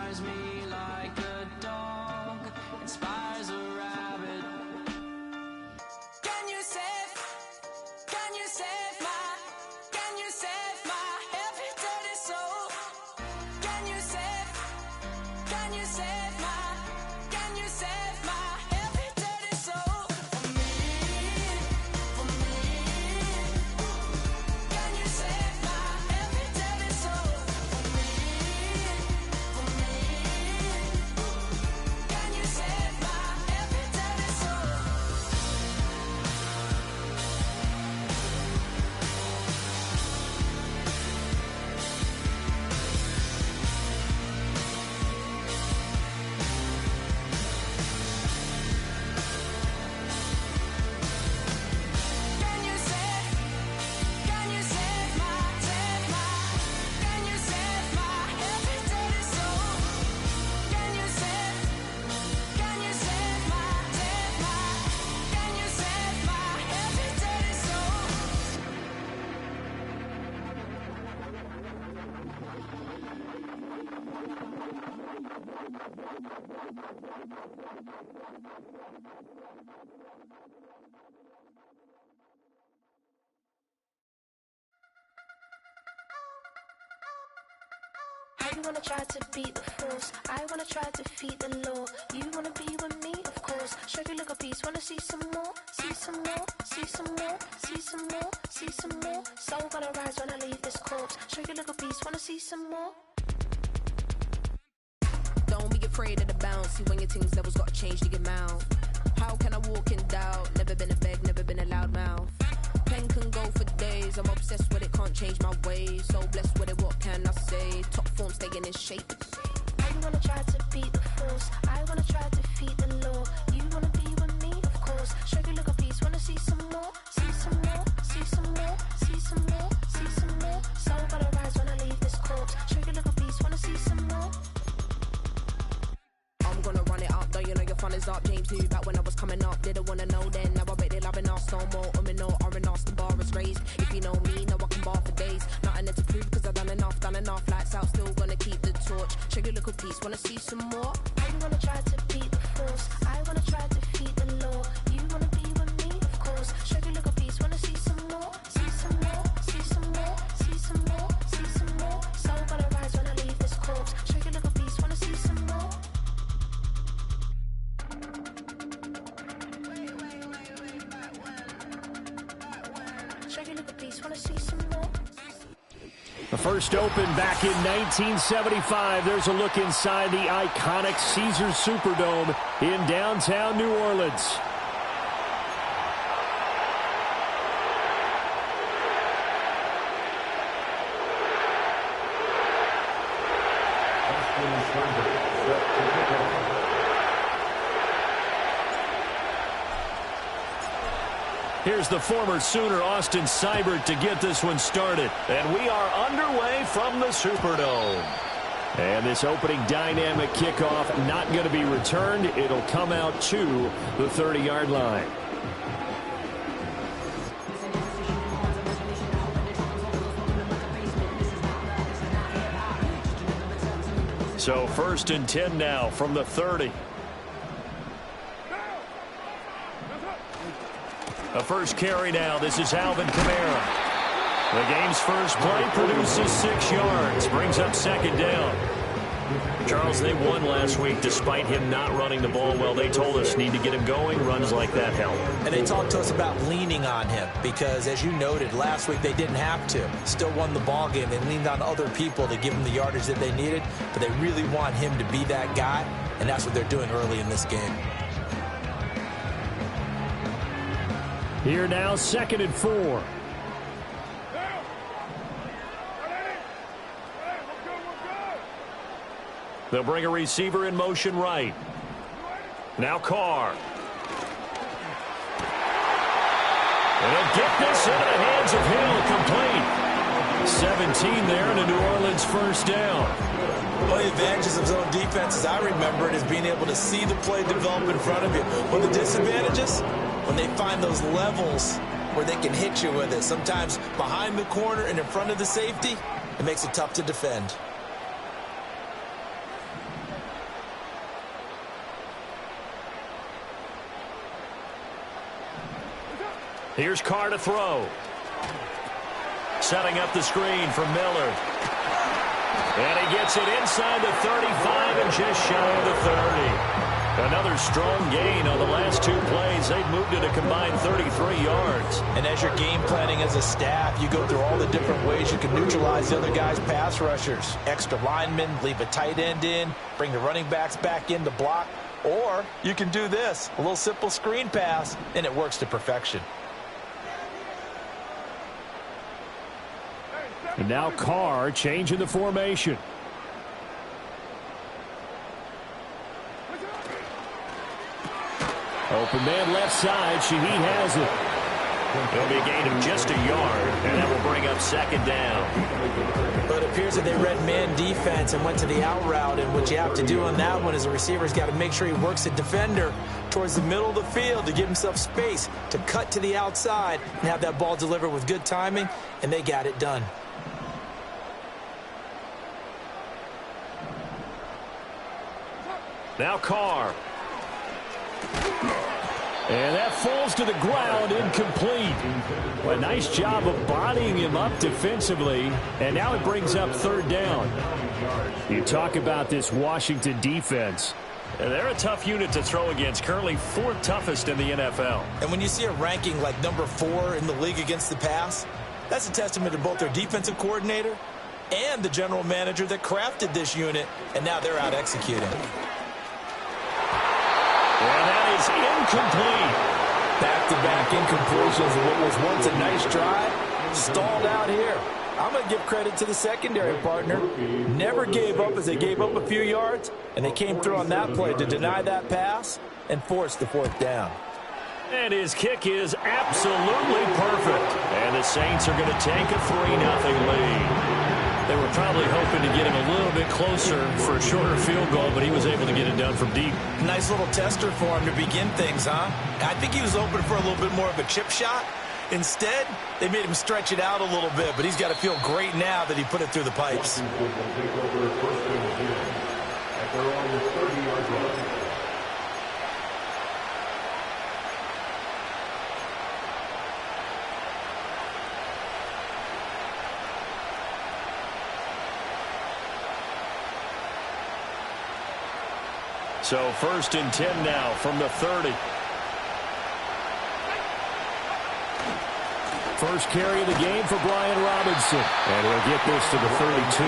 inspires me like a dog inspires a rabbit. Can you save my every dirty soul? Can you save my every dirty soul? For me. Can you save my every dirty soul? For me. Can you save my every dirty soul? Can you save my, can you save my every dirty soul? Can you save my, can you save my every dirty soul? I wanna try to beat the force. I wanna try to defeat the law. You wanna be with me, of course. Show you look a piece. Wanna see some more? See some more? See some more? See some more? See some more? Soul gonna rise when I leave this corpse. Show you look a piece. Wanna see some more? Don't be afraid of the bounce. See when your things levels gotta change to get mouth. How can I walk in doubt? Never been a beg, never been a loud mouth. Pen can go for days. I'm obsessed with it, can't change my ways. So blessed with it, what can I say? Top form staying in shape. I wanna try to beat the force. I wanna try to defeat the law. You wanna be with me, of course. Show you look a piece. Wanna see some more? See some more? See some more? See some more? See some more? Soul gonna rise when I leave this corpse. Show you look a piece. Wanna see some more? I'm gonna run it up, though you know your fun is up. James knew back when I was coming up, didn't wanna know then. Now I bet they're loving us no more. No R&R, the bar is raised. If you know me, know I can bar for days. Nothing there to prove, cause I've done enough. Lights out, still gonna keep the torch. Show you a little piece, wanna see some more? I wanna try to beat the force. I wanna try to defeat the law. You wanna be with me, of course. Show you a little piece, wanna see some more? See some more? See some more? See some more? See some more? Soul gonna rise when I leave this corpse. Show you a little piece, wanna see some more? Show you a little piece, wanna see some more? The first open back in 1975. There's a look inside the iconic Caesars Superdome in downtown New Orleans. Here's the former Sooner, Austin Seibert, to get this one started. And we are underway from the Superdome. And this opening dynamic kickoff not going to be returned. It'll come out to the 30-yard line. So 1st and 10 now from the 30. The first carry now. This is Alvin Kamara. The game's first play produces 6 yards. Brings up 2nd down. Charles, they won last week despite him not running the ball well. They told us need to get him going. Runs like that help. And they talked to us about leaning on him because, as you noted, last week they didn't have to. Still won the ball game. They leaned on other people to give them the yardage that they needed, but they really want him to be that guy, and that's what they're doing early in this game. Here now, 2nd and 4. They'll bring a receiver in motion right. Now Carr. And they'll get this into the hands of Hill, complete. 17 there and a New Orleans first down. One of the advantages of zone defense, as I remember it, is being able to see the play develop in front of you. One of the disadvantages, when they find those levels where they can hit you with it, sometimes behind the corner and in front of the safety, it makes it tough to defend. Here's Carr to throw. Setting up the screen for Miller. And he gets it inside the 35 and just shy of the 30. Another strong gain on the last 2 plays. They've moved it a combined 33 yards. And as you're game planning as a staff, you go through all the different ways you can neutralize the other guy's pass rushers. Extra linemen, leave a tight end in, bring the running backs back in to block. Or you can do this, a little simple screen pass, and it works to perfection. And now Carr changing the formation. Open man left side. He has it. It'll be a gain of just a yard, and that will bring up second down. But it appears that they read man defense and went to the out route, and what you have to do on that one is the receiver's got to make sure he works the defender towards the middle of the field to give himself space to cut to the outside and have that ball delivered with good timing, and they got it done. Now Carr. And that falls to the ground, incomplete. A nice job of bodying him up defensively, and now it brings up third down. You talk about this Washington defense. They're a tough unit to throw against, currently 4th toughest in the NFL. And when you see a ranking like number 4 in the league against the pass, that's a testament to both their defensive coordinator and the general manager that crafted this unit, and now they're out executing. And that is incomplete. Back-to-back incompletions of what was once a nice drive, stalled out here. I'm going to give credit to the secondary partner. Never gave up as they gave up a few yards, and they came through on that play to deny that pass and force the 4th down. And his kick is absolutely perfect. And the Saints are going to take a 3-0 lead. They were probably hoping to get him a little bit closer for a shorter field goal, but he was able to get it done from deep. Nice little tester for him to begin things, huh? I think he was open for a little bit more of a chip shot. Instead, they made him stretch it out a little bit, but he's got to feel great now that he put it through the pipes. So 1st and 10 now from the 30. First carry of the game for Brian Robinson. And he'll get this to the 32.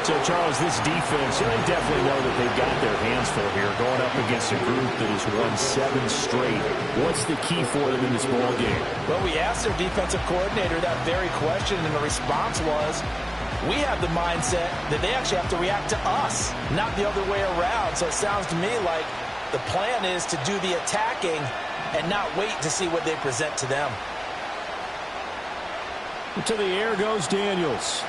So, Charles, this defense, they definitely know that they've got their hands full here, going up against a group that has won 7 straight. What's the key for them in this ball game? Well, we asked their defensive coordinator that very question, and the response was, we have the mindset that they actually have to react to us, not the other way around. So it sounds to me like the plan is to do the attacking and not wait to see what they present to them. To the air goes Daniels.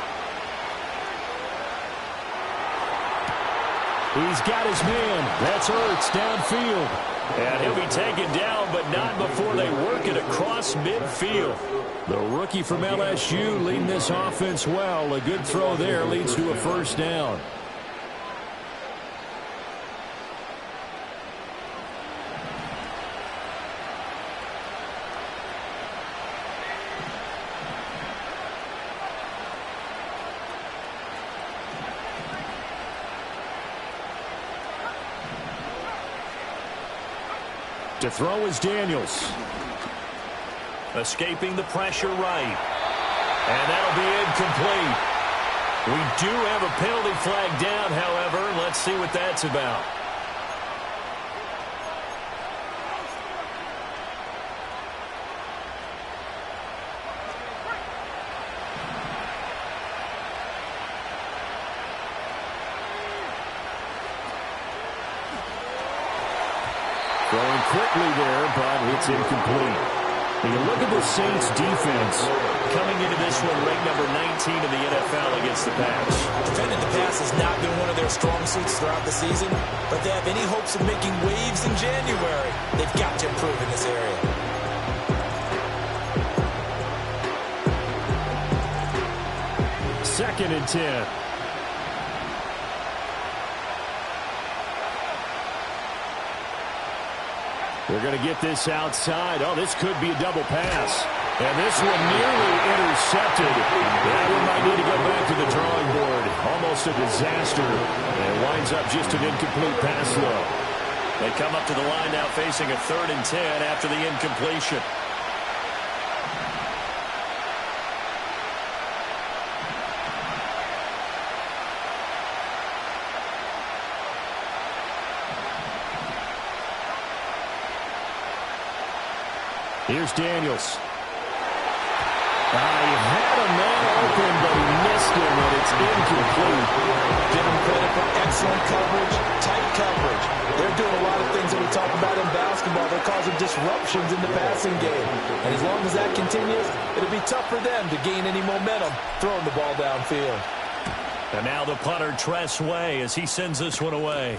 He's got his man. That's Ertz downfield. And he'll be taken down, but not before they work it across midfield. The rookie from LSU leading this offense well. A good throw there leads to a first down. To throw is Daniels. Escaping the pressure right. And that'll be incomplete. We do have a penalty flag down, however. Let's see what that's about. Throwing quickly there, but it's incomplete. And you look at the Saints defense coming into this one ranked number 19 in the NFL against the pass. Defending the pass has not been one of their strong suits throughout the season, but they have any hopes of making waves in January, they've got to improve in this area. Second and 10. They're going to get this outside. Oh, this could be a double pass. And this one nearly intercepted. That one might need to go back to the drawing board. Almost a disaster. And it winds up just an incomplete pass, though. They come up to the line now facing a 3rd and 10 after the incompletion. Here's Daniels. He had a man open, but he missed him, and it's incomplete. Give him credit for excellent coverage, tight coverage. They're doing a lot of things that we talk about in basketball. They're causing disruptions in the passing game. And as long as that continues, it'll be tough for them to gain any momentum throwing the ball downfield. And now the punter, Tress Way, as he sends this one away.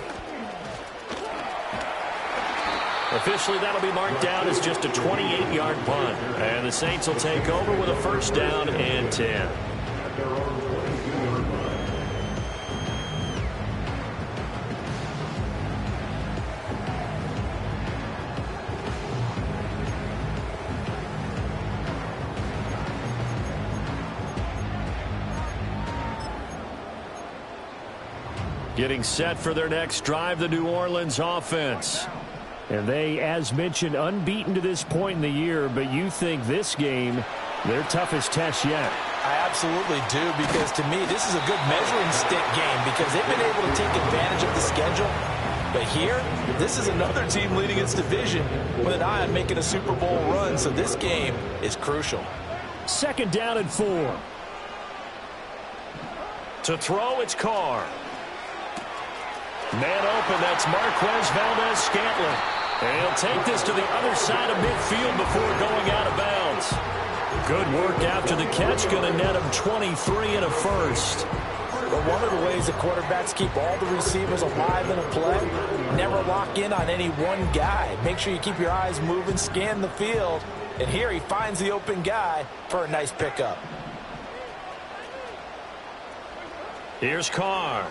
Officially, that'll be marked down as just a 28-yard punt. And the Saints will take over with a 1st down and 10. Getting set for their next drive, the New Orleans offense. And they, as mentioned, unbeaten to this point in the year, but you think this game, their toughest test yet. I absolutely do, because to me, this is a good measuring stick game because they've been able to take advantage of the schedule. But here, this is another team leading its division with an eye on making a Super Bowl run, so this game is crucial. 2nd down and 4. To throw, it's Carr. Man open, that's Marquez Valdes-Scantling. And he'll take this to the other side of midfield before going out of bounds. Good work after the catch, going to net him 23 and a 1st. But one of the ways the quarterbacks keep all the receivers alive in a play, never lock in on any one guy. Make sure you keep your eyes moving, scan the field. And here he finds the open guy for a nice pickup. Here's Carr.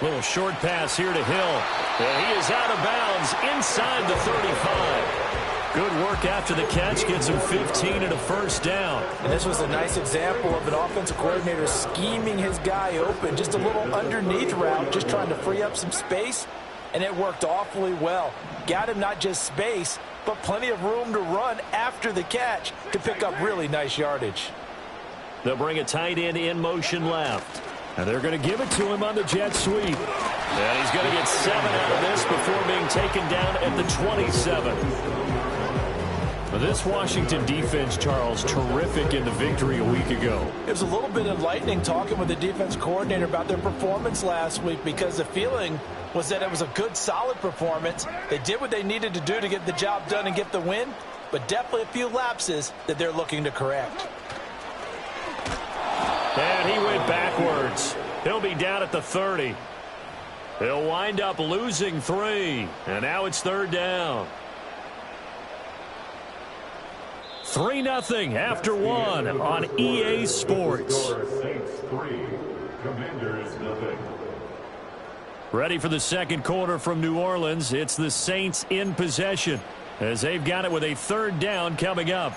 Little short pass here to Hill. And he is out of bounds inside the 35. Good work after the catch. Gets him 15 and a 1st down. And this was a nice example of an offensive coordinator scheming his guy open. Just a little underneath route, just trying to free up some space. And it worked awfully well. Got him not just space, but plenty of room to run after the catch to pick up really nice yardage. They'll bring a tight end in motion left. And they're going to give it to him on the jet sweep. And he's going to get 7 out of this before being taken down at the 27. This Washington defense, Charles, terrific in the victory a week ago. It was a little bit enlightening talking with the defense coordinator about their performance last week because the feeling was that it was a good, solid performance. They did what they needed to do to get the job done and get the win, but definitely a few lapses that they're looking to correct. And he went backwards. He'll be down at the 30. He'll wind up losing 3. And now it's 3rd down. 3-0 after 1 on EA Sports. Ready for the second quarter from New Orleans. It's the Saints in possession as they've got it with a 3rd down coming up.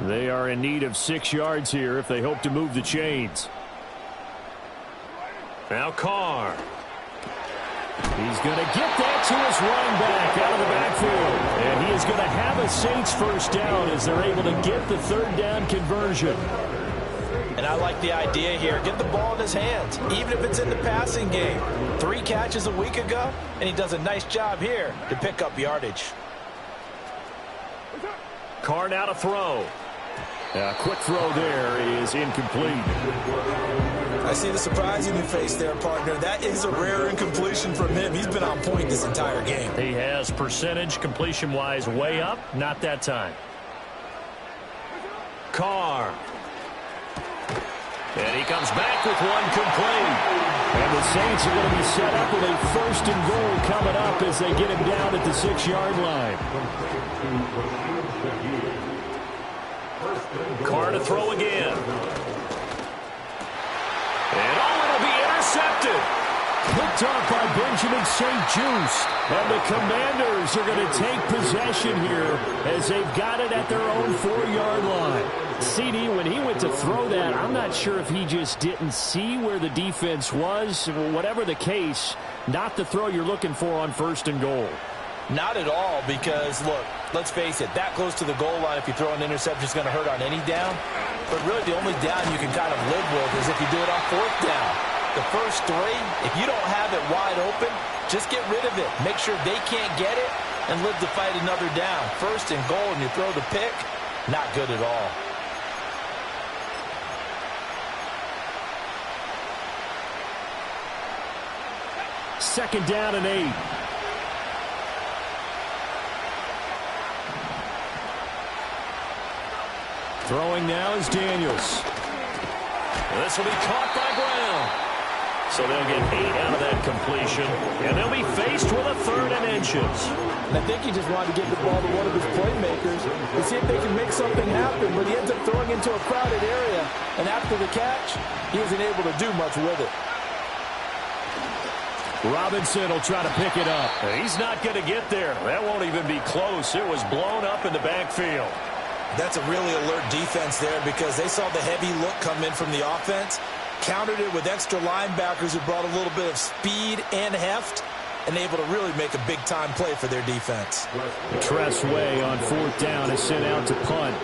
They are in need of 6 yards here if they hope to move the chains. Now Carr. He's going to get that to his running back out of the backfield. And he is going to have a Saints 1st down as they're able to get the 3rd down conversion. And I like the idea here. Get the ball in his hands, even if it's in the passing game. 3 catches a week ago, and he does a nice job here to pick up yardage. Carr now to throw. A quick throw there is incomplete. I see the surprise in your face there, partner. That is a rare incompletion from him. He's been on point this entire game. He has percentage completion-wise way up. Not that time. Carr. And he comes back with one complete. And the Saints are going to be set up with a 1st and goal coming up as they get him down at the 6-yard line. Carr to throw again. And it'll be intercepted. Picked off by Benjamin St-Juste. And the Commanders are going to take possession here as they've got it at their own 4-yard line. CD, when he went to throw that, I'm not sure if he just didn't see where the defense was. Whatever the case, not the throw you're looking for on 1st and goal. Not at all, because, look, let's face it, that close to the goal line, if you throw an interception, it's going to hurt on any down. But really, the only down you can kind of live with is if you do it on 4th down. The first 3, if you don't have it wide open, just get rid of it. Make sure they can't get it and live to fight another down. 1st and goal, and you throw the pick, not good at all. Second down and 8. Throwing now is Daniels. This will be caught by Brown. So they'll get 8 out of that completion, and they'll be faced with a 3rd and inches. And I think he just wanted to get the ball to one of his playmakers to see if they can make something happen, but he ends up throwing into a crowded area, and after the catch, he isn't able to do much with it. Robinson will try to pick it up. He's not going to get there. That won't even be close. It was blown up in the backfield. That's a really alert defense there because they saw the heavy look come in from the offense, countered it with extra linebackers who brought a little bit of speed and heft, and able to really make a big-time play for their defense. Tress Way on 4th down is sent out to punt.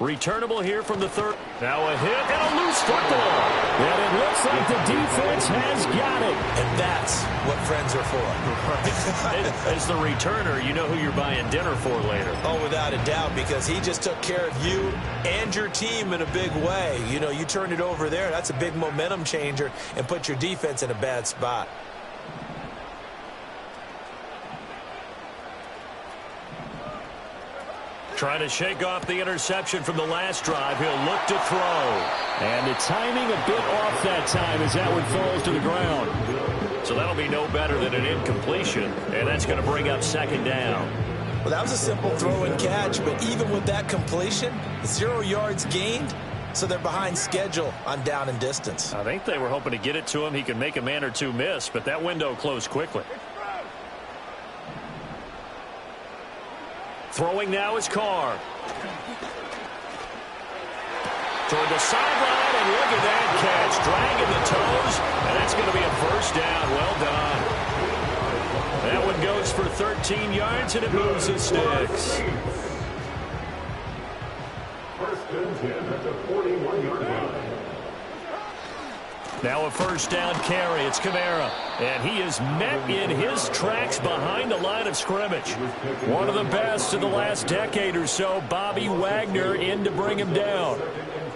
Returnable here from the 3rd. Now a hit and a loose football. And it looks like the defense has got it. And that's what friends are for. As the returner, you know who you're buying dinner for later. Oh, without a doubt, because he just took care of you and your team in a big way. You know, you turn it over there, that's a big momentum changer and put your defense in a bad spot. Trying to shake off the interception from the last drive. He'll look to throw. And the timing a bit off that time as that one falls to the ground. So that'll be no better than an incompletion. And that's going to bring up 2nd down. Well, that was a simple throw and catch, but even with that completion, 0 yards gained, so they're behind schedule on down and distance. I think they were hoping to get it to him. He could make a man or two miss, but that window closed quickly. Throwing now is Carr. Toward the sideline, and look at that catch. Dragging the toes, and that's going to be a 1st down. Well done. That one goes for 13 yards, and it moves the sticks. 1st and 10 at the 41-yard line. Now a 1st down carry. It's Kamara. And he is met in his tracks behind the line of scrimmage. One of the best in the last decade or so. Bobby Wagner in to bring him down.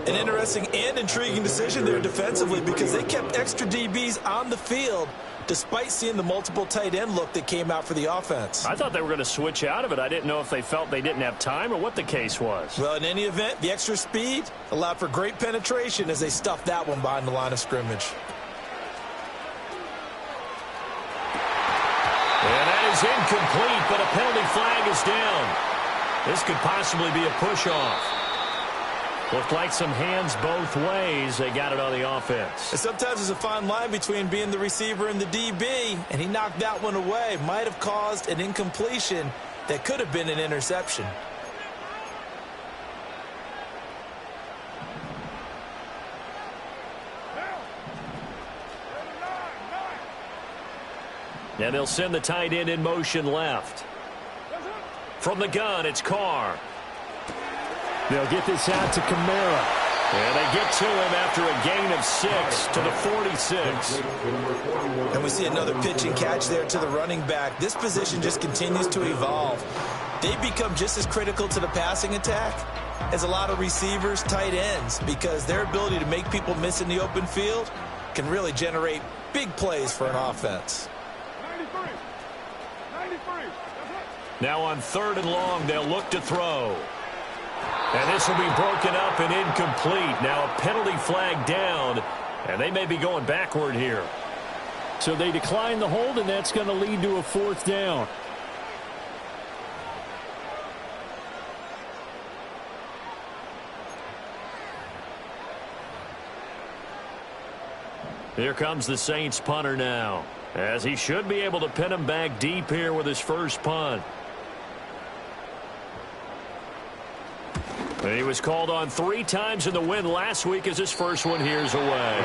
An interesting and intriguing decision there defensively because they kept extra DBs on the field despite seeing the multiple tight end look that came out for the offense. I thought they were going to switch out of it. I didn't know if they felt they didn't have time or what the case was. Well, in any event, the extra speed allowed for great penetration as they stuffed that one behind the line of scrimmage. And that is incomplete, but a penalty flag is down. This could possibly be a push-off. Looked like some hands both ways. They got it on the offense. And sometimes there's a fine line between being the receiver and the DB, and he knocked that one away. Might have caused an incompletion that could have been an interception. And they'll send the tight end in motion left. From the gun, it's Carr. They'll get this out to Kamara. And they get to him after a gain of 6 to the 46. And we see another pitch and catch there to the running back. This position just continues to evolve. They become just as critical to the passing attack as a lot of receivers, tight ends, because their ability to make people miss in the open field can really generate big plays for an offense. Now on 3rd and long, they'll look to throw. And this will be broken up and incomplete. Now a penalty flag down, and they may be going backward here. So they decline the hold, and that's going to lead to a 4th down. Here comes the Saints punter now, as he should be able to pin him back deep here with his first punt. He was called on 3 times in the win last week as his first one here's away.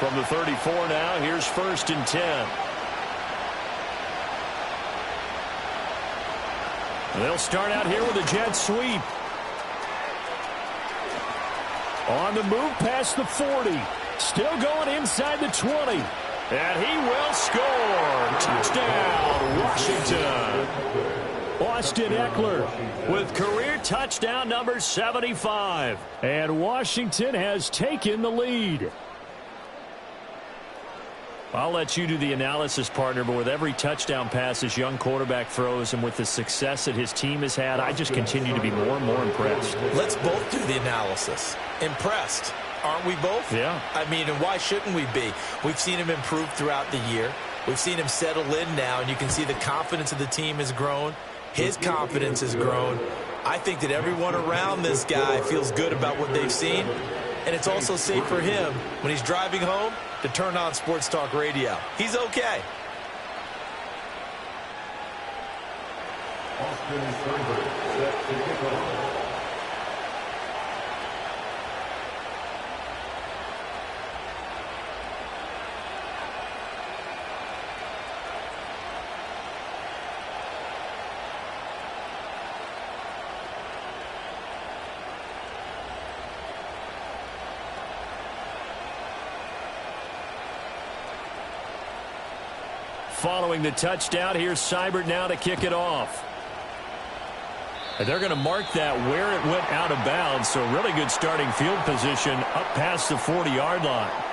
From the 34 now, here's 1st and 10. They'll start out here with a jet sweep. On the move past the 40. Still going inside the 20. And he will score. Touchdown, Washington. Austin Eckler with career touchdown number 75. And Washington has taken the lead. I'll let you do the analysis, partner, but with every touchdown pass this young quarterback throws and with the success that his team has had, I just continue to be more and more impressed. Let's both do the analysis. Impressed, aren't we both? Yeah. I mean, and why shouldn't we be? We've seen him improve throughout the year. We've seen him settle in now, and you can see the confidence of the team has grown. His confidence has grown. I think that everyone around this guy feels good about what they've seen, and it's also safe for him when he's driving home to turn on Sports Talk Radio. He's okay. Austin Seibert set to kick off. Following the touchdown, here's Seibert now to kick it off. And they're going to mark that where it went out of bounds, so really good starting field position up past the 40-yard line.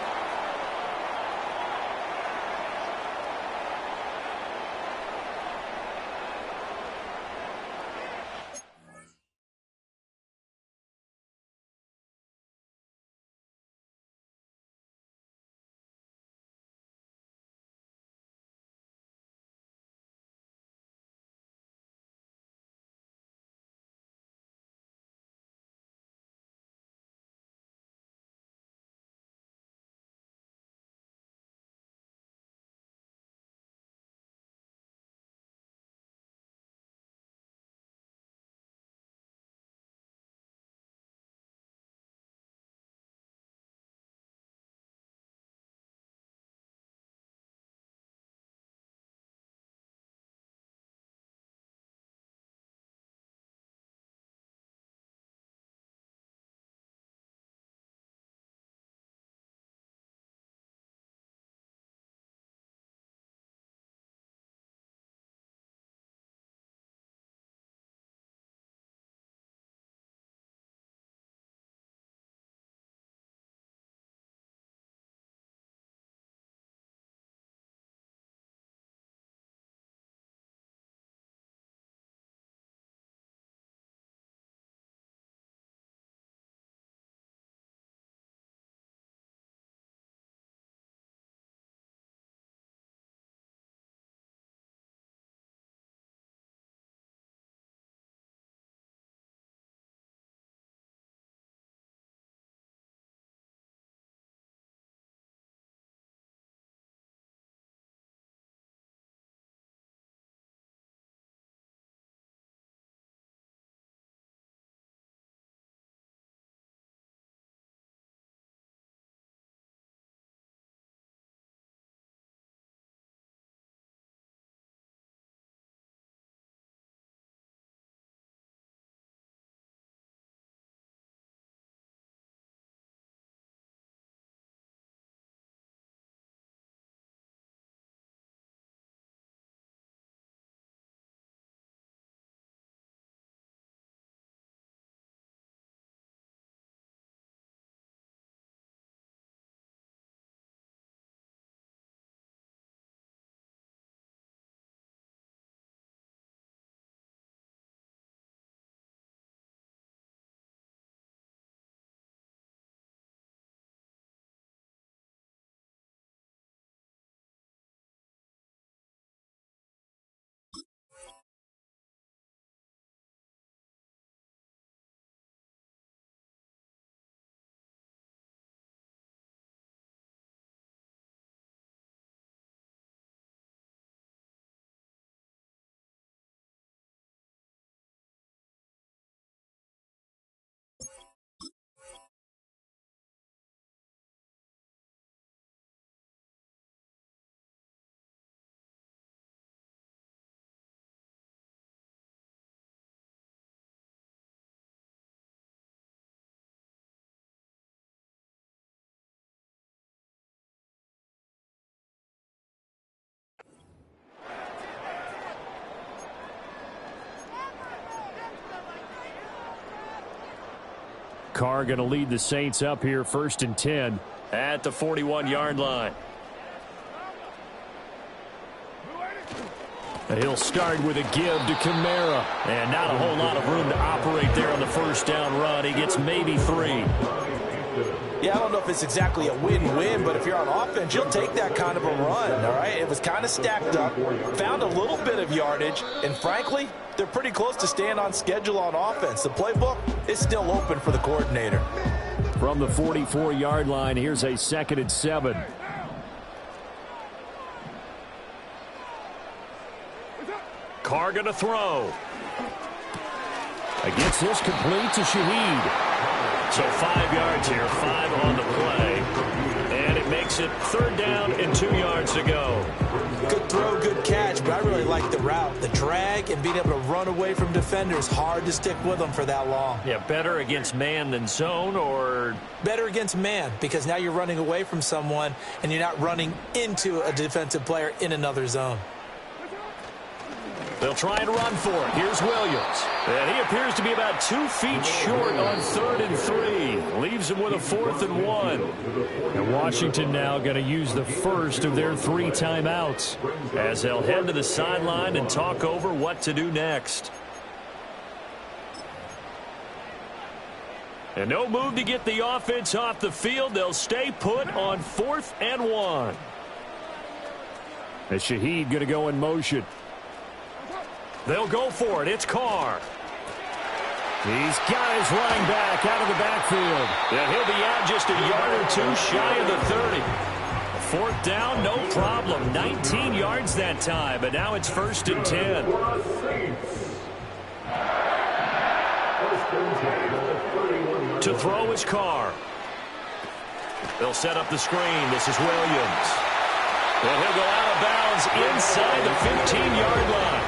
Carr going to lead the Saints up here 1st and 10 at the 41-yard line. He'll start with a give to Kamara. And not a whole lot of room to operate there on the first down run. He gets maybe 3. Yeah, I don't know if it's exactly a win-win, but if you're on offense, you'll take that kind of a run, all right? It was kind of stacked up, found a little bit of yardage, and frankly, they're pretty close to staying on schedule on offense. The playbook is still open for the coordinator. From the 44-yard line, here's a 2nd and 7. Carr going to throw. Gets this complete to Shaheed. So 5 yards here, 5 on the play. And it makes it 3rd down and 2 yards to go. Good throw, good catch, but I really like the route. The drag and being able to run away from defenders, hard to stick with them for that long. Yeah, better against man than zone, or? Better against man, because now you're running away from someone and you're not running into a defensive player in another zone. They'll try and run for it. Here's Williams. And he appears to be about 2 feet short on 3rd and 3. Leaves him with a 4th and 1. And Washington now going to use the first of their 3 timeouts as they'll head to the sideline and talk over what to do next. And no move to get the offense off the field. They'll stay put on 4th and 1. And Shaheed going to go in motion. They'll go for it. It's Carr. He's got his running back out of the backfield. And he'll be out just a yard or 2 shy of the 30. 4th down, no problem. 19 yards that time, but now it's 1st and 10. To throw is Carr. They'll set up the screen. This is Williams. And he'll go out of bounds inside the 15-yard line.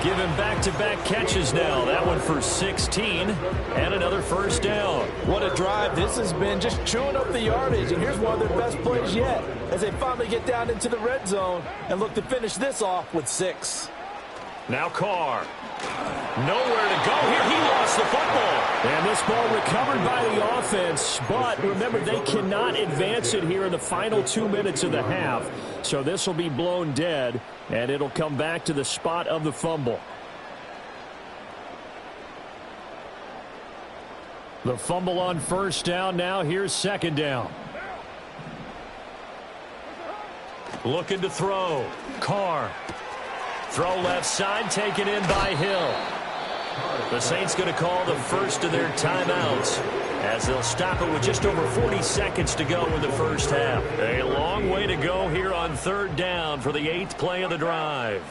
Give him back-to-back catches now. That one for 16 and another 1st down. What a drive this has been, just chewing up the yardage. And here's one of their best plays yet as they finally get down into the red zone and look to finish this off with 6. Now Carr. Nowhere to go here. He lost the football. And this ball recovered by the offense. But remember, they cannot advance it here in the final 2 minutes of the half. So this will be blown dead, and it'll come back to the spot of the fumble. The fumble on 1st down. Now here's 2nd down. Looking to throw. Carr. Throw left side, taken in by Hill. The Saints going to call the first of their timeouts as they'll stop it with just over 40 seconds to go in the first half. A long way to go here on 3rd down for the 8th play of the drive.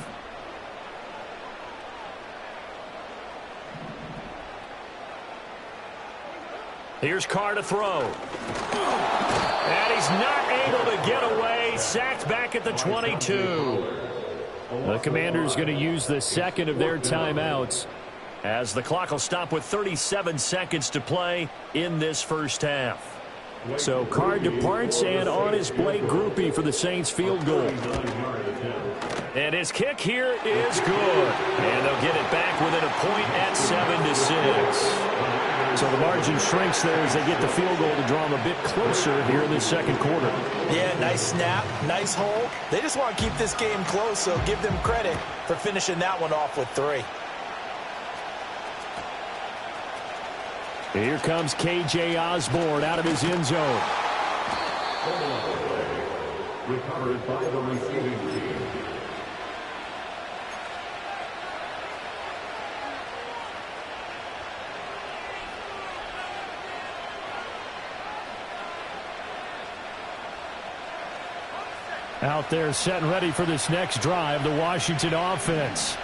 Here's Carr to throw. And he's not able to get away. Sacked back at the 22. The Commanders going to use the 2nd of their timeouts as the clock will stop with 37 seconds to play in this first half. So Carr departs, and on his Blake Grupe for the Saints field goal. And his kick here is good. And they'll get it back within a point at 7-6. So the margin shrinks there as they get the field goal to draw them a bit closer here in the 2nd quarter. Yeah, nice snap, nice hole. They just want to keep this game close, so give them credit for finishing that one off with 3. Here comes K.J. Osborne out of his end zone. Recovered by the receiving team. Out there set and ready for this next drive, the Washington offense.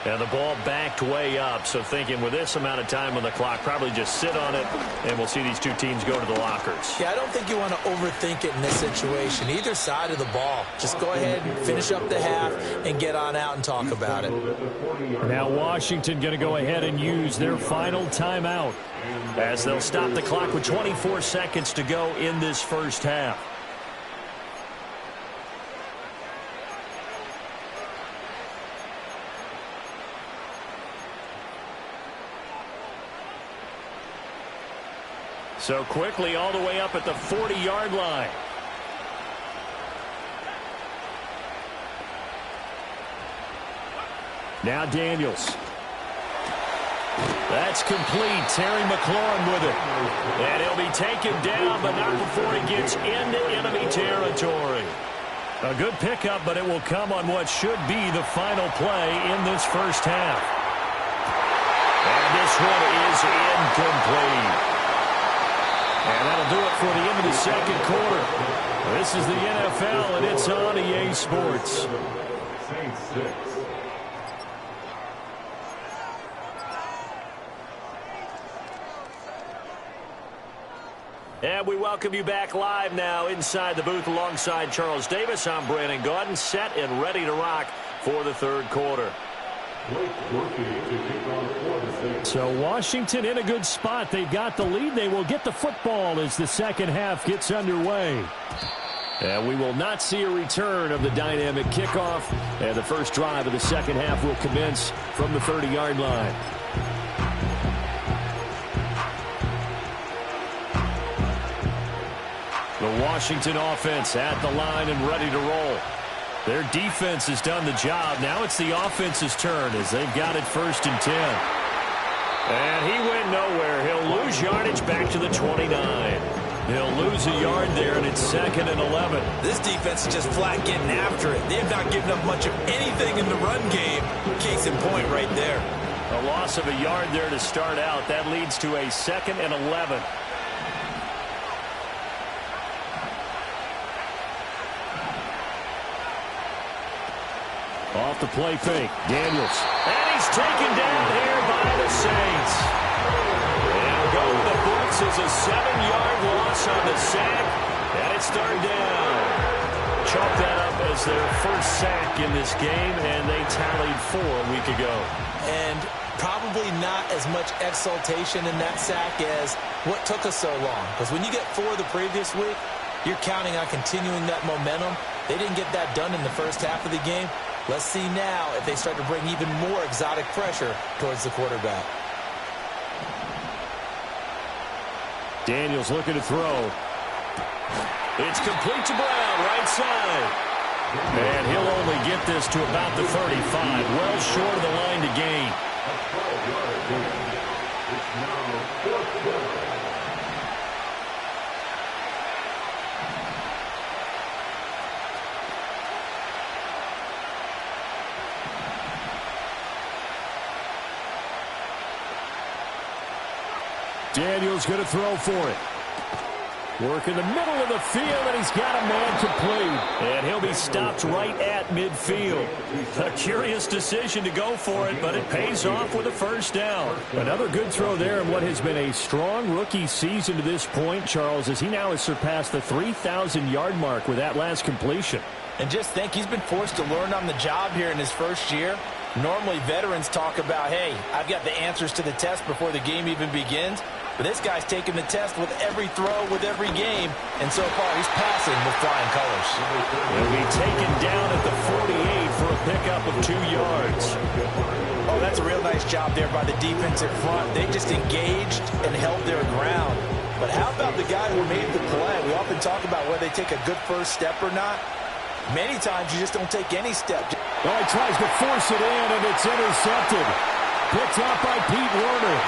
And the ball backed way up, so thinking with this amount of time on the clock, probably just sit on it, and we'll see these two teams go to the lockers. Yeah, I don't think you want to overthink it in this situation. Either side of the ball. Just go ahead and finish up the half and get on out and talk about it. Now Washington going to go ahead and use their final timeout as they'll stop the clock with 24 seconds to go in this first half. So quickly all the way up at the 40-yard line. Now Daniels. That's complete. Terry McLaurin with it. And he'll be taken down, but not before he gets into enemy territory. A good pickup, but it will come on what should be the final play in this first half. And this one is incomplete. And that'll do it for the end of the second quarter. This is the NFL, and it's on EA Sports. Saints 6. And we welcome you back live now inside the booth alongside Charles Davis. I'm Brandon Gaudin, set and ready to rock for the third quarter. So Washington in a good spot. They've got the lead. They will get the football as the second half gets underway. And we will not see a return of the dynamic kickoff. And the first drive of the second half will commence from the 30-yard line. The Washington offense at the line and ready to roll. Their defense has done the job. Now it's the offense's turn as they've got it 1st and 10. And he went nowhere. He'll lose yardage back to the 29. He'll lose a yard there, and it's 2nd and 11. This defense is just flat getting after it. They have not given up much of anything in the run game. Case in point right there. A loss of a yard there to start out. That leads to a 2nd and 11. Off the play fake, Daniels. And he's taken down here by the Saints. And go to the books as a 7-yard loss on the sack. And it's 3rd down. Chalk that up as their first sack in this game, and they tallied 4 a week ago. And probably not as much exultation in that sack as what took us so long. Because when you get 4 the previous week, you're counting on continuing that momentum. They didn't get that done in the first half of the game. Let's see now if they start to bring even more exotic pressure towards the quarterback. Daniels looking to throw. It's complete to Brown, right side. And he'll only get this to about the 35, well short of the line to gain. It's now 4th down. Daniels going to throw for it. Work in the middle of the field, and he's got a man complete. And he'll be stopped right at midfield. A curious decision to go for it, but it pays off with a 1st down. Another good throw there in what has been a strong rookie season to this point, Charles, as he now has surpassed the 3,000-yard mark with that last completion. And just think, he's been forced to learn on the job here in his first year. Normally, veterans talk about, hey, I've got the answers to the test before the game even begins. But this guy's taking the test with every throw, with every game. And so far, he's passing with flying colors. He'll be taken down at the 48 for a pickup of 2 yards. Oh, that's a real nice job there by the defense in front. They just engaged and held their ground. But how about the guy who made the play? We often talk about whether they take a good first step or not. Many times you just don't take any step. Well, he tries to force it in, and it's intercepted. Picked up by Pete Werner.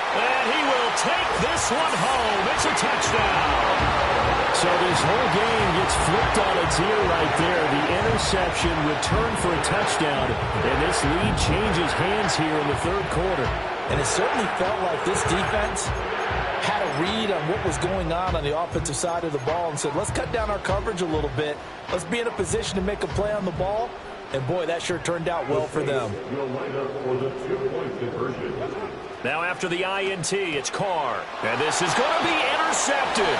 And he will take this one home. It's a touchdown. So this whole game gets flipped on its ear right there. The interception returned for a touchdown. And this lead changes hands here in the 3rd quarter. And it certainly felt like this defense had a read on what was going on the offensive side of the ball and said, let's cut down our coverage a little bit. Let's be in a position to make a play on the ball. And, boy, that sure turned out well for them. Now after the INT, it's Carr. And this is going to be intercepted.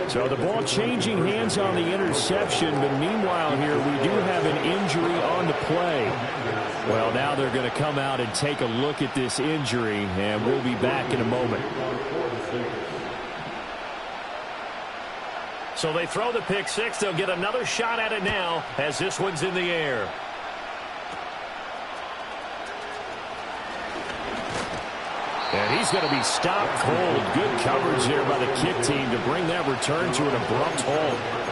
So the ball changing hands on the interception. But meanwhile here, we do have an injury on the play. Well, now they're going to come out and take a look at this injury. And we'll be back in a moment. So they throw the pick 6. They'll get another shot at it now as this one's in the air. And he's going to be stopped cold. Good coverage there by the kick team to bring that return to an abrupt halt.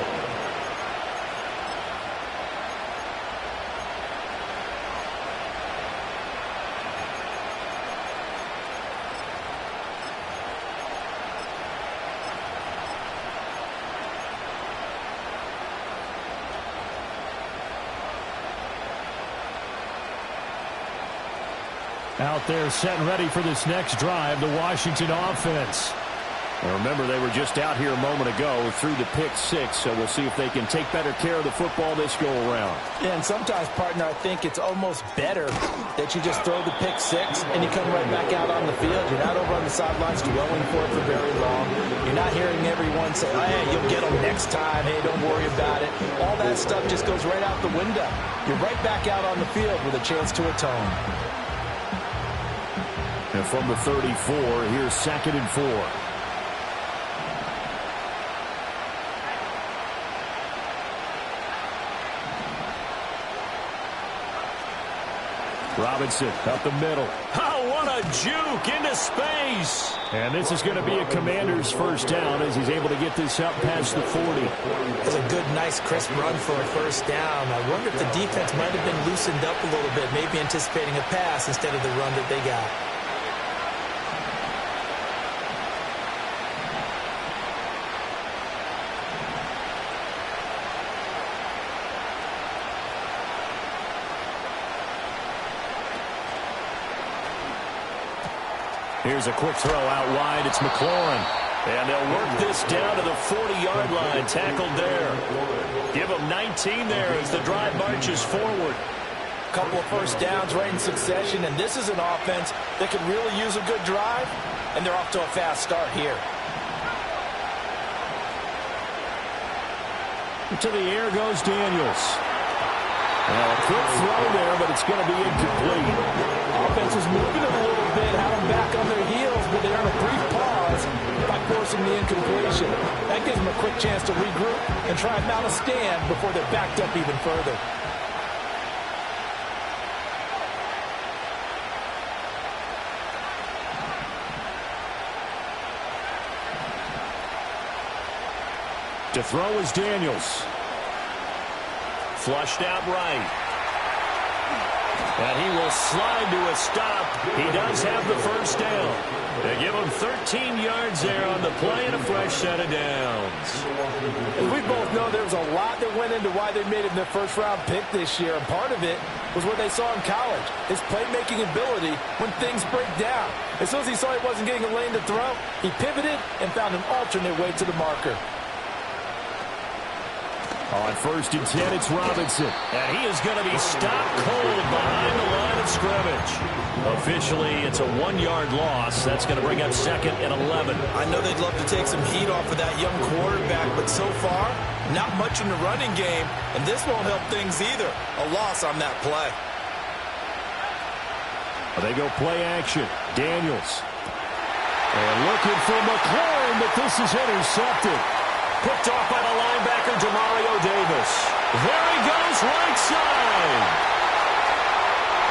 Out there set and ready for this next drive, the Washington offense. And remember, they were just out here a moment ago through the pick six, so we'll see if they can take better care of the football this go-around. Yeah, and sometimes, partner, I think it's almost better that you just throw the pick six and you come right back out on the field. You're not over on the sidelines dwelling for it for very long. You're not hearing everyone say, oh, hey, you'll get them next time. Hey, don't worry about it. All that stuff just goes right out the window. You're right back out on the field with a chance to atone. And from the 34, here's 2nd and 4. Robinson up the middle. Oh, what a juke into space. And this is going to be a Commander's first down as he's able to get this up past the 40. It's a good, nice, crisp run for a first down. I wonder if the defense might have been loosened up a little bit, maybe anticipating a pass instead of the run that they got. Here's a quick throw out wide. It's McLaurin. And they'll work this down to the 40-yard line. Tackled there. Give them 19 there as the drive marches forward. Couple of first downs right in succession, and this is an offense that could really use a good drive, and they're off to a fast start here. To the air goes Daniels. Well, a quick throw there, but it's going to be incomplete. Offense is moving it a little bit, had them back on their heels, but they earn a brief pause by forcing the incompletion. That gives them a quick chance to regroup and try and mount a stand before they're backed up even further. To throw is Daniels. Flushed out right. And he will slide to a stop. He does have the first down. They give him 13 yards there on the play and a fresh set of downs. As we both know, there was a lot that went into why they made it in their first-round pick this year, and part of it was what they saw in college, his playmaking ability when things break down. As soon as he saw he wasn't getting a lane to throw, he pivoted and found an alternate way to the marker. On 1st and 10, it's Robinson. And he is going to be stopped cold behind the line of scrimmage. Officially, it's a 1-yard loss. That's going to bring up 2nd and 11. I know they'd love to take some heat off of that young quarterback, but so far, not much in the running game, and this won't help things either. A loss on that play. They go play action. Daniels. And looking for McLaurin, but this is intercepted. Picked off by the linebacker, Demario Davis. There he goes, right side.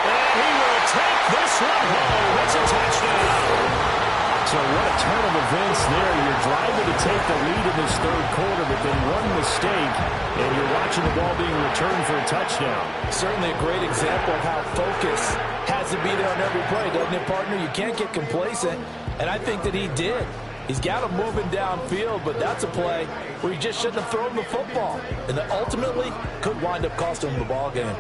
And he will take this one home. It's a touchdown. So what a turn of events there. You're driving to take the lead in this third quarter, but then one mistake, and you're watching the ball being returned for a touchdown. Certainly a great example of how focus has to be there on every play, doesn't it, partner? You can't get complacent, and I think that he did. He's got him moving downfield, but that's a play where he just shouldn't have thrown the football. And that ultimately could wind up costing him the ball game.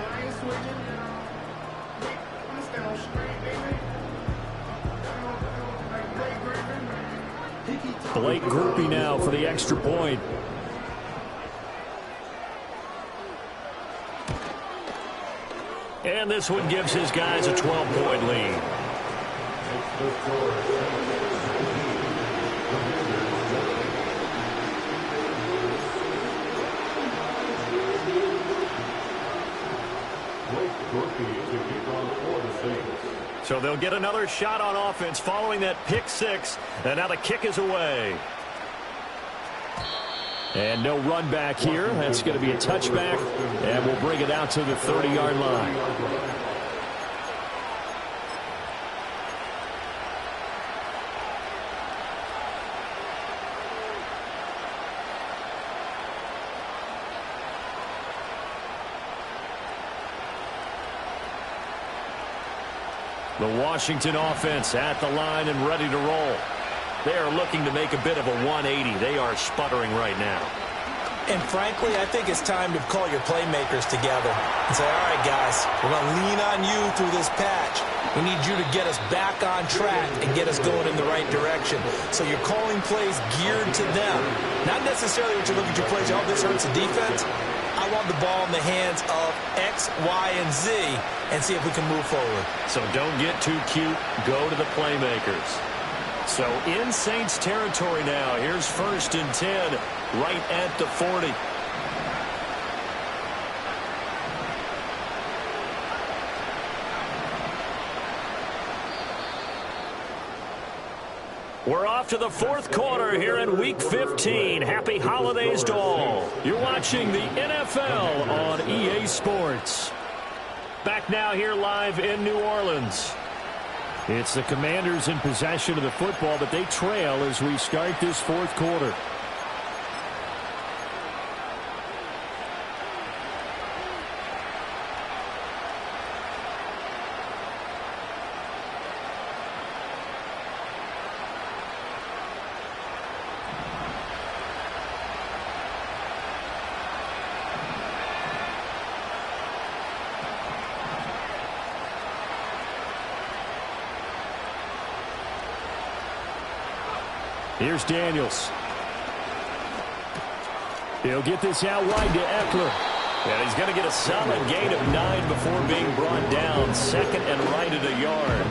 Blake Grupe now for the extra point. And this one gives his guys a 12-point lead. So they'll get another shot on offense following that pick six. And now the kick is away. And no run back here. That's going to be a touchback. And we'll bring it out to the 30-yard line. The Washington offense at the line and ready to roll. They are looking to make a bit of a 180. They are sputtering right now. And frankly, I think it's time to call your playmakers together and say, all right, guys, we're going to lean on you through this patch. We need you to get us back on track and get us going in the right direction. So you're calling plays geared to them. Not necessarily what you look at your plays, oh, this hurts the defense. I want the ball in the hands of X, Y, and Z and see if we can move forward. So don't get too cute. Go to the playmakers. So in Saints territory now. Here's 1st and 10 right at the 40. We're off to the 4th quarter here in Week 15. Happy holidays to all. You're watching the NFL on EA Sports. Back now here live in New Orleans. It's the Commanders in possession of the football, but they trail as we start this 4th quarter. Here's Daniels. He'll get this out wide to Eckler. And he's going to get a solid gain of 9 before being brought down. 2nd and right at a yard.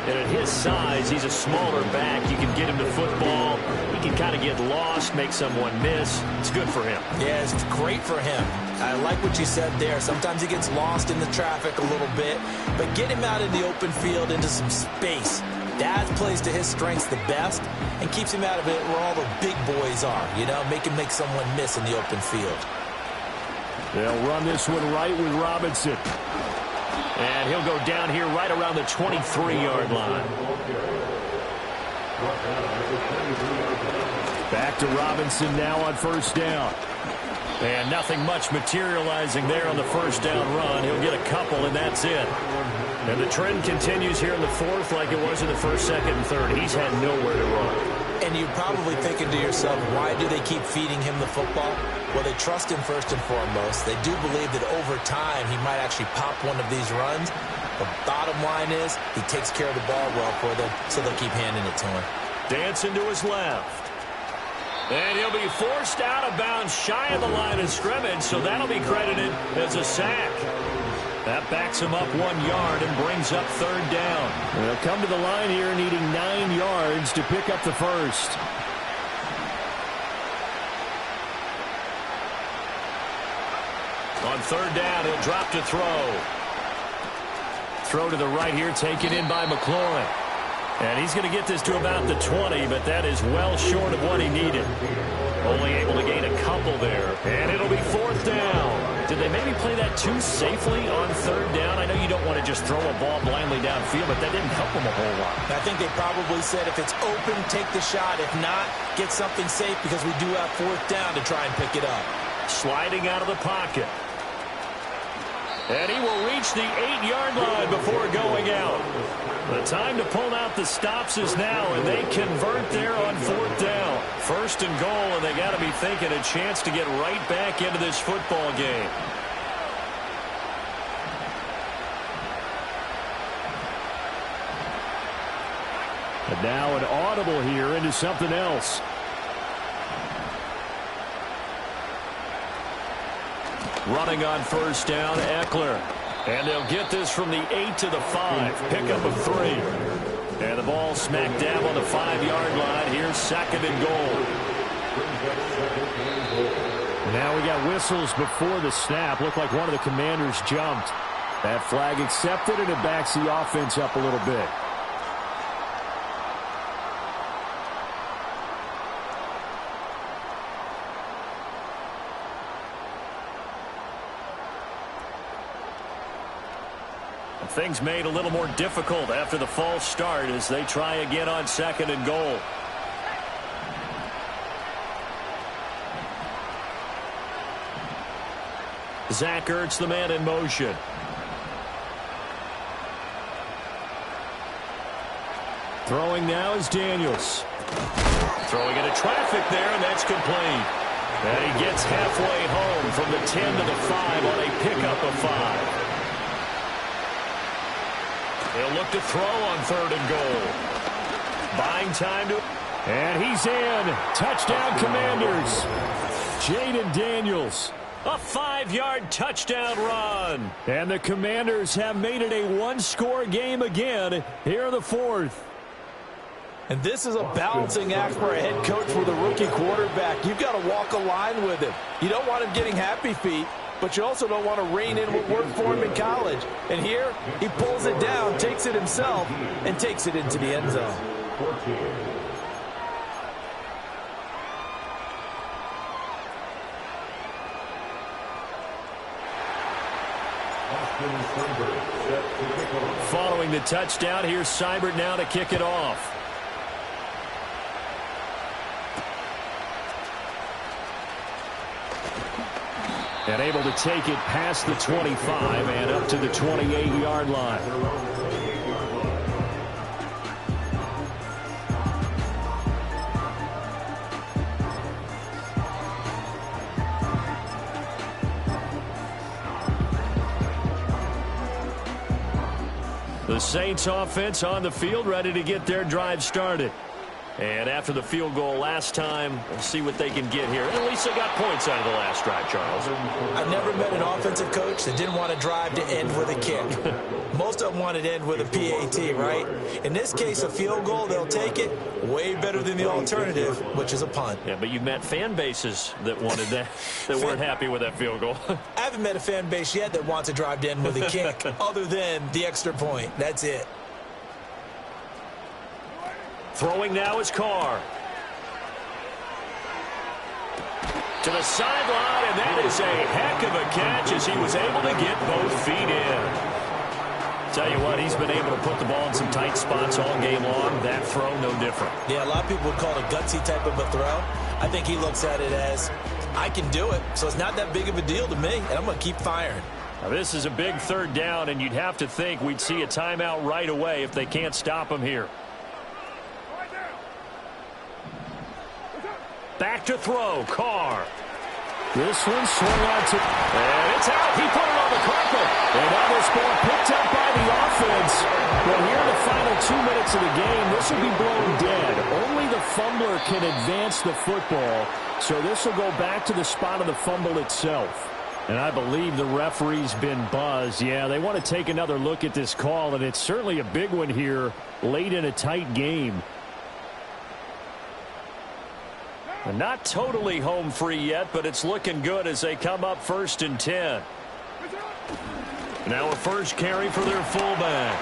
And at his size, he's a smaller back. You can get him to football. He can kind of get lost, make someone miss. It's good for him. Yeah, it's great for him. I like what you said there. Sometimes he gets lost in the traffic a little bit. But get him out in the open field into some space. That plays to his strengths the best and keeps him out of it where all the big boys are, you know, make him make someone miss in the open field. They'll run this one right with Robinson. And he'll go down here right around the 23-yard line. Back to Robinson now on 1st down. And nothing much materializing there on the 1st down run. He'll get a couple, and that's it. And the trend continues here in the 4th like it was in the 1st, 2nd, and 3rd. He's had nowhere to run. And you're probably thinking to yourself, why do they keep feeding him the football? Well, they trust him first and foremost. They do believe that over time he might actually pop one of these runs. The bottom line is he takes care of the ball well for them, so they'll keep handing it to him. Dancing to his left. And he'll be forced out of bounds shy of the line of scrimmage, so that'll be credited as a sack. That backs him up 1 yard and brings up 3rd down. They'll come to the line here needing 9 yards to pick up the 1st. On 3rd down, he'll drop to throw. Throw to the right here, taken in by McLaurin. And he's going to get this to about the 20, but that is well short of what he needed. Only able to gain a couple there. And it'll be 4th down. Did they maybe play that too safely on 3rd down? I know you don't want to just throw a ball blindly downfield, but that didn't help them a whole lot. I think they probably said if it's open, take the shot. If not, get something safe because we do have 4th down to try and pick it up. Sliding out of the pocket. And he will reach the 8-yard line before going out. The time to pull out the stops is now, and they convert there on 4th down. 1st and goal, and they got to be thinking a chance to get right back into this football game. And now an audible here into something else. Running on 1st down, Eckler. And they'll get this from the 8 to the 5. Pickup of 3. And the ball smack dab on the 5-yard line. Here's 2nd and goal. Now we got whistles before the snap. Looked like one of the Commanders jumped. That flag accepted, and it backs the offense up a little bit. Things made a little more difficult after the false start as they try again on 2nd and goal. Zach Ertz, the man in motion. Throwing now is Daniels. Throwing into traffic there, and that's complete. And he gets halfway home from the 10 to the 5 on a pickup of 5. He'll look to throw on 3rd and goal. Buying time to... And he's in. Touchdown, Commanders. Jaden Daniels. A 5-yard touchdown run. And the Commanders have made it a one-score game again here in the 4th. And this is a balancing act for a head coach with a rookie quarterback. You've got to walk a line with him. You don't want him getting happy feet, but you also don't want to rein in what worked for him in college. And here, he pulls it down, takes it himself, and takes it into the end zone. 14. Following the touchdown, here's Seibert now to kick it off. And able to take it past the 25 and up to the 28-yard line. The Saints offense on the field, ready to get their drive started. And after the field goal last time, we'll see what they can get here. And at least they got points out of the last drive, Charles. I've never met an offensive coach that didn't want to drive to end with a kick. Most of them wanted to end with a PAT, right? In this case, a field goal, they'll take it. Way better than the alternative, which is a punt. Yeah, but you've met fan bases that wanted that, that weren't happy with that field goal. I haven't met a fan base yet that wants to drive to end with a kick, other than the extra point. That's it. Throwing now is Carr. To the sideline, and that is a heck of a catch as he was able to get both feet in. Tell you what, he's been able to put the ball in some tight spots all game long. That throw, no different. Yeah, a lot of people would call it a gutsy type of a throw. I think he looks at it as, I can do it, so it's not that big of a deal to me, and I'm going to keep firing. Now, this is a big 3rd down, and you'd have to think we'd see a timeout right away if they can't stop him here. Back to throw, Carr. This one swung out to... And it's out. He put it on the carpet. And now this ball picked up by the offense. Well, here in the final 2 minutes of the game, this will be blown dead. Only the fumbler can advance the football. So this will go back to the spot of the fumble itself. And I believe the referee's been buzzed. Yeah, they want to take another look at this call, and it's certainly a big one here late in a tight game. Not totally home free yet, but it's looking good as they come up 1st and 10. Now a first carry for their fullback.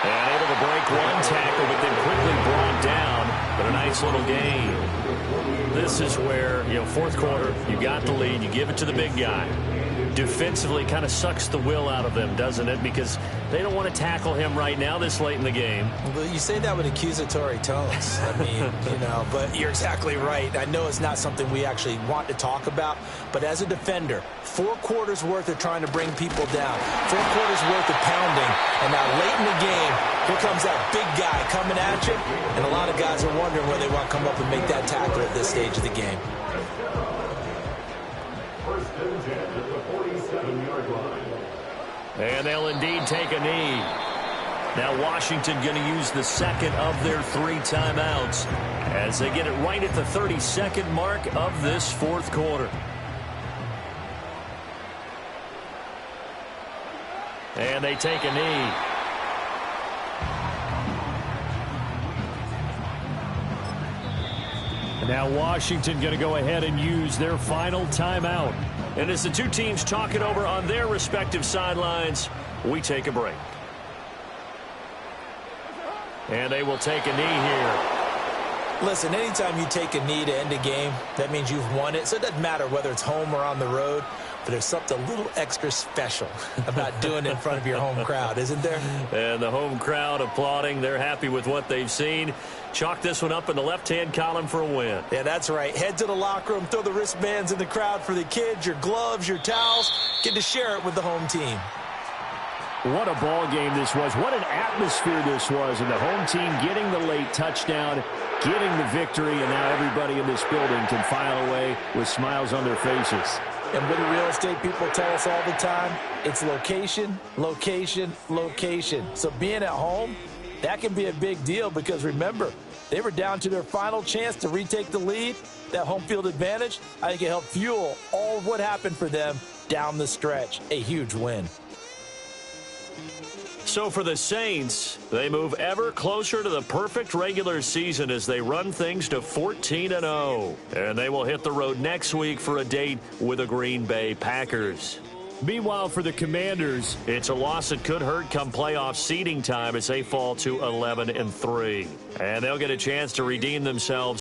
And able to break one tackle, but then quickly brought down. But a nice little gain. This is where, 4th quarter, you got the lead, you give it to the big guy. Defensively kind of sucks the will out of them, doesn't it? Because they don't want to tackle him right now this late in the game. Well, you say that with accusatory tones. I mean, but you're exactly right. I know it's not something we actually want to talk about, but as a defender, 4 quarters worth of trying to bring people down, 4 quarters worth of pounding, and now late in the game, here comes that big guy coming at you, and a lot of guys are wondering whether they want to come up and make that tackle at this stage of the game. 1st and 10 at the 47-yard line. And they'll indeed take a knee. Now Washington going to use the 2nd of their 3 timeouts as they get it right at the 32nd mark of this 4th quarter. And they take a knee. And now Washington going to go ahead and use their final timeout. And as the 2 teams talk it over on their respective sidelines, we take a break. And they will take a knee here. Listen, anytime you take a knee to end a game, that means you've won it. So it doesn't matter whether it's home or on the road, but there's something a little extra special about doing it in front of your home crowd, isn't there? And the home crowd applauding. They're happy with what they've seen. Chalk this one up in the left-hand column for a win. Yeah, that's right. Head to the locker room, throw the wristbands in the crowd for the kids, your gloves, your towels. Get to share it with the home team. What a ball game this was. What an atmosphere this was. And the home team getting the late touchdown, getting the victory, and now everybody in this building can file away with smiles on their faces. And what do real estate people tell us all the time? It's location, location, location. So being at home, that can be a big deal because remember, they were down to their final chance to retake the lead. That home field advantage, I think it helped fuel all of what happened for them down the stretch. A huge win. So for the Saints, they move ever closer to the perfect regular season as they run things to 14-0. And they will hit the road next week for a date with the Green Bay Packers. Meanwhile, for the Commanders, it's a loss that could hurt come playoff seeding time as they fall to 11-3. And they'll get a chance to redeem themselves